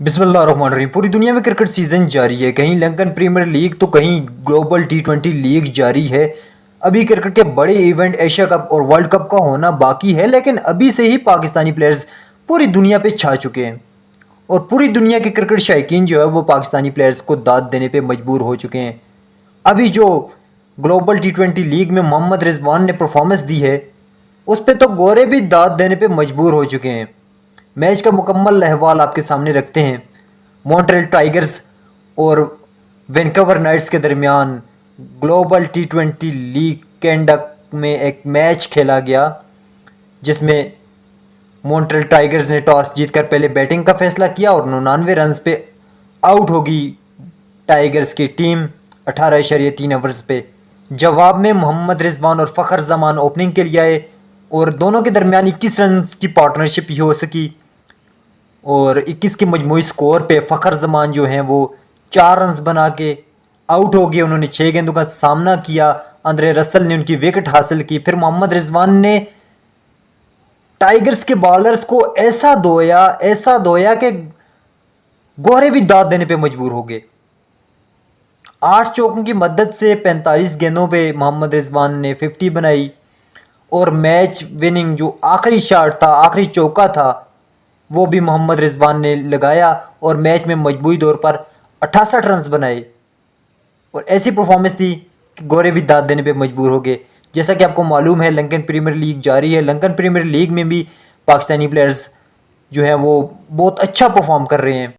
बिस्मिल्लाहिर्रहमानिर्रहीम। पूरी दुनिया में क्रिकेट सीजन जारी है। कहीं लंदन प्रीमियर लीग तो कहीं ग्लोबल टी20 लीग जारी है। अभी क्रिकेट के बड़े इवेंट एशिया कप और वर्ल्ड कप का होना बाकी है, लेकिन अभी से ही पाकिस्तानी प्लेयर्स पूरी दुनिया पे छा चुके हैं और पूरी दुनिया के क्रिकेट शायकीन जो है वो पाकिस्तानी प्लेयर्स को दाद देने पे मजबूर हो चुके हैं। अभी जो ग्लोबल टी20 लीग में मोहम्मद रिजवान ने परफॉर्मेंस दी है, उस पर तो गोरे भी दाद देने पे मजबूर हो चुके हैं। मैच का मुकम्मल अहवाल आपके सामने रखते हैं। मॉन्ट्रियल टाइगर्स और वैनकूवर नाइट्स के दरमियान ग्लोबल टी20 लीग कैनेडा में एक मैच खेला गया, जिसमें मॉन्ट्रियल टाइगर्स ने टॉस जीतकर पहले बैटिंग का फैसला किया और 99 रन पे आउट होगी टाइगर्स की टीम 18.3 ओवर्स पे। जवाब में मोहम्मद रिजवान और फ़खर जमान ओपनिंग के लिए आए और दोनों के दरमियान 21 रन की पार्टनरशिप ही हो सकी और 21 के मजमूई स्कोर पे फ़खर जमान जो हैं वो 4 रन बना के आउट हो गए। उन्होंने 6 गेंदों का सामना किया। आंद्रे रसल ने उनकी विकेट हासिल की। फिर मोहम्मद रिजवान ने टाइगर्स के बॉलर्स को ऐसा धोया कि गोरे भी दाद देने पे मजबूर हो गए। 8 चौकों की मदद से 45 गेंदों पे मोहम्मद रिजवान ने 50 बनाई और मैच विनिंग जो आखिरी शॉट था, आखिरी चौका था, वो भी मोहम्मद रिजवान ने लगाया और मैच में मजबूरी तौर पर 68 रन बनाए। और ऐसी परफॉर्मेंस थी कि गोरे भी दाद देने पे मजबूर हो गए। जैसा कि आपको मालूम है, लंदन प्रीमियर लीग जारी है। लंदन प्रीमियर लीग में भी पाकिस्तानी प्लेयर्स जो हैं वो बहुत अच्छा परफॉर्म कर रहे हैं।